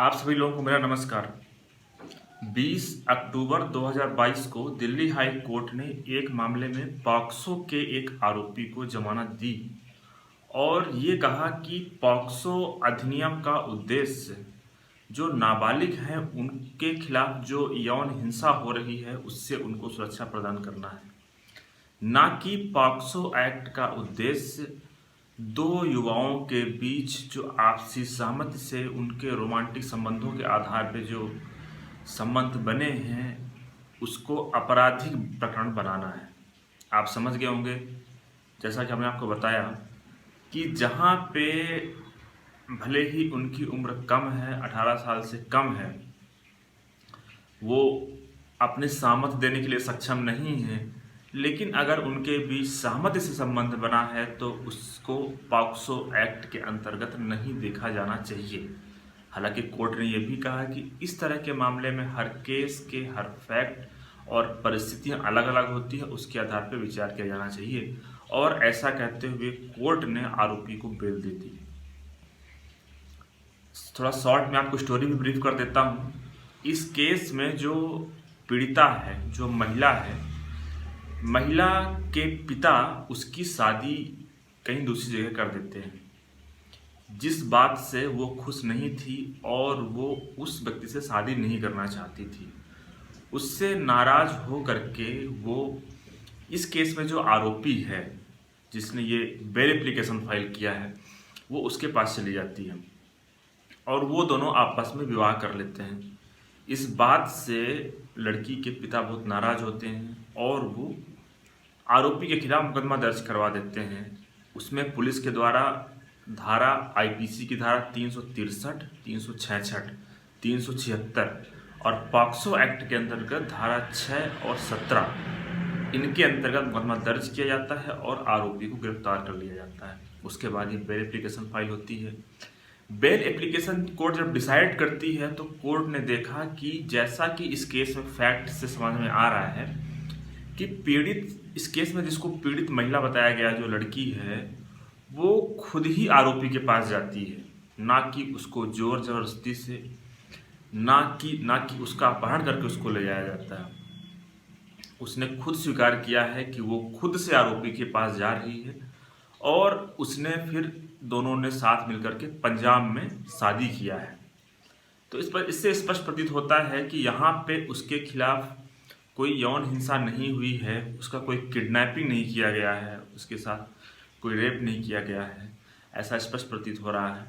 आप सभी लोगों को मेरा नमस्कार। 20 अक्टूबर 2022 को दिल्ली हाई कोर्ट ने एक मामले में पॉक्सो के एक आरोपी को जमानत दी और ये कहा कि पॉक्सो अधिनियम का उद्देश्य जो नाबालिग हैं उनके खिलाफ जो यौन हिंसा हो रही है उससे उनको सुरक्षा प्रदान करना है, ना कि पॉक्सो एक्ट का उद्देश्य दो युवाओं के बीच जो आपसी सहमति से उनके रोमांटिक संबंधों के आधार पर जो संबंध बने हैं उसको आपराधिक प्रकरण बनाना है। आप समझ गए होंगे, जैसा कि हमने आपको बताया कि जहाँ पे भले ही उनकी उम्र कम है, 18 साल से कम है, वो अपने सहमति देने के लिए सक्षम नहीं है, लेकिन अगर उनके बीच सहमति से संबंध बना है तो उसको पॉक्सो एक्ट के अंतर्गत नहीं देखा जाना चाहिए। हालांकि कोर्ट ने यह भी कहा कि इस तरह के मामले में हर केस के हर फैक्ट और परिस्थितियां अलग अलग होती है, उसके आधार पर विचार किया जाना चाहिए। और ऐसा कहते हुए कोर्ट ने आरोपी को बेल दे दी। थोड़ा शॉर्ट में आपको स्टोरी भी ब्रीफ कर देता हूँ। इस केस में जो पीड़िता है, जो महिला है, महिला के पिता उसकी शादी कहीं दूसरी जगह कर देते हैं, जिस बात से वो खुश नहीं थी और वो उस व्यक्ति से शादी नहीं करना चाहती थी। उससे नाराज हो करके वो इस केस में जो आरोपी है जिसने ये बेल एप्लीकेशन फाइल किया है वो उसके पास चली जाती है और वो दोनों आपस में विवाह कर लेते हैं। इस बात से लड़की के पिता बहुत नाराज होते हैं और वो आरोपी के खिलाफ मुकदमा दर्ज करवा देते हैं। उसमें पुलिस के द्वारा धारा आईपीसी की धारा 363, 366, 376 और पॉक्सो एक्ट के अंतर्गत धारा 6 और 17 इनके अंतर्गत मुकदमा दर्ज किया जाता है और आरोपी को गिरफ्तार कर लिया जाता है। उसके बाद ये बेल एप्लीकेशन फाइल होती है। बेल एप्लीकेशन कोर्ट जब डिसाइड करती है तो कोर्ट ने देखा कि जैसा कि इस केस में फैक्ट से समझ में आ रहा है कि पीड़ित, इस केस में जिसको पीड़ित महिला बताया गया, जो लड़की है, वो खुद ही आरोपी के पास जाती है, ना कि उसको जोर जबरदस्ती से, ना कि उसका अपहरण करके उसको ले जाया जाता है। उसने खुद स्वीकार किया है कि वो खुद से आरोपी के पास जा रही है और उसने फिर दोनों ने साथ मिलकर के पंजाब में शादी किया है। तो इससे स्पष्ट प्रतीत होता है कि यहाँ पे उसके खिलाफ कोई यौन हिंसा नहीं हुई है, उसका कोई किडनैपिंग नहीं किया गया है, उसके साथ कोई रेप नहीं किया गया है, ऐसा स्पष्ट प्रतीत हो रहा है।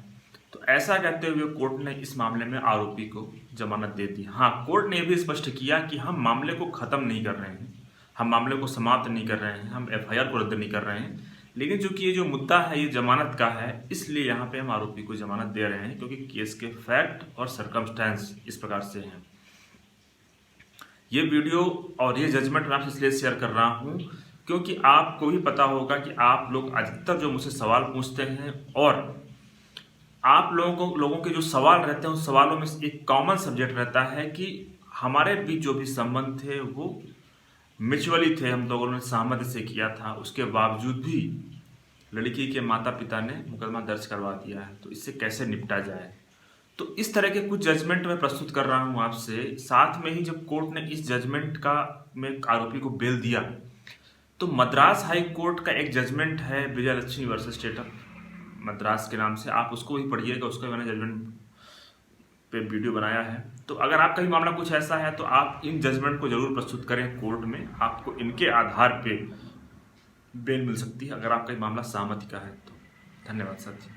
तो ऐसा कहते हुए कोर्ट ने इस मामले में आरोपी को जमानत दे दी। हाँ, कोर्ट ने भी स्पष्ट किया कि हम मामले को ख़त्म नहीं कर रहे हैं, हम मामले को समाप्त नहीं कर रहे हैं, हम एफआईआर को रद्द नहीं कर रहे हैं, लेकिन चूंकि ये जो मुद्दा है ये जमानत का है, इसलिए यहाँ पे हम आरोपी को जमानत दे रहे हैं, क्योंकि केस के फैक्ट और सर्कमस्टेंस इस प्रकार से हैं। ये वीडियो और ये जजमेंट मैं आपसे इसलिए शेयर कर रहा हूँ क्योंकि आपको भी पता होगा कि आप लोग अधिकतर जो मुझसे सवाल पूछते हैं और आप लोगों के जो सवाल रहते हैं उस सवालों में एक कॉमन सब्जेक्ट रहता है कि हमारे बीच जो भी संबंध थे वो म्यूचुअली थे, हम लोगों ने सहमति से किया था, उसके बावजूद भी लड़की के माता पिता ने मुकदमा दर्ज करवा दिया है, तो इससे कैसे निपटा जाए। तो इस तरह के कुछ जजमेंट मैं प्रस्तुत कर रहा हूं आपसे। साथ में ही जब कोर्ट ने इस जजमेंट का में आरोपी को बेल दिया तो मद्रास हाई कोर्ट का एक जजमेंट है Vijayalakshmi versus state of Madras के नाम से, आप उसको भी पढ़िएगा, उसका मैंने जजमेंट पे वीडियो बनाया है। तो अगर आपका भी मामला कुछ ऐसा है तो आप इन जजमेंट को जरूर प्रस्तुत करें कोर्ट में, आपको इनके आधार पे बेल मिल सकती है अगर आपका मामला सहमति का है तो। धन्यवाद साथी।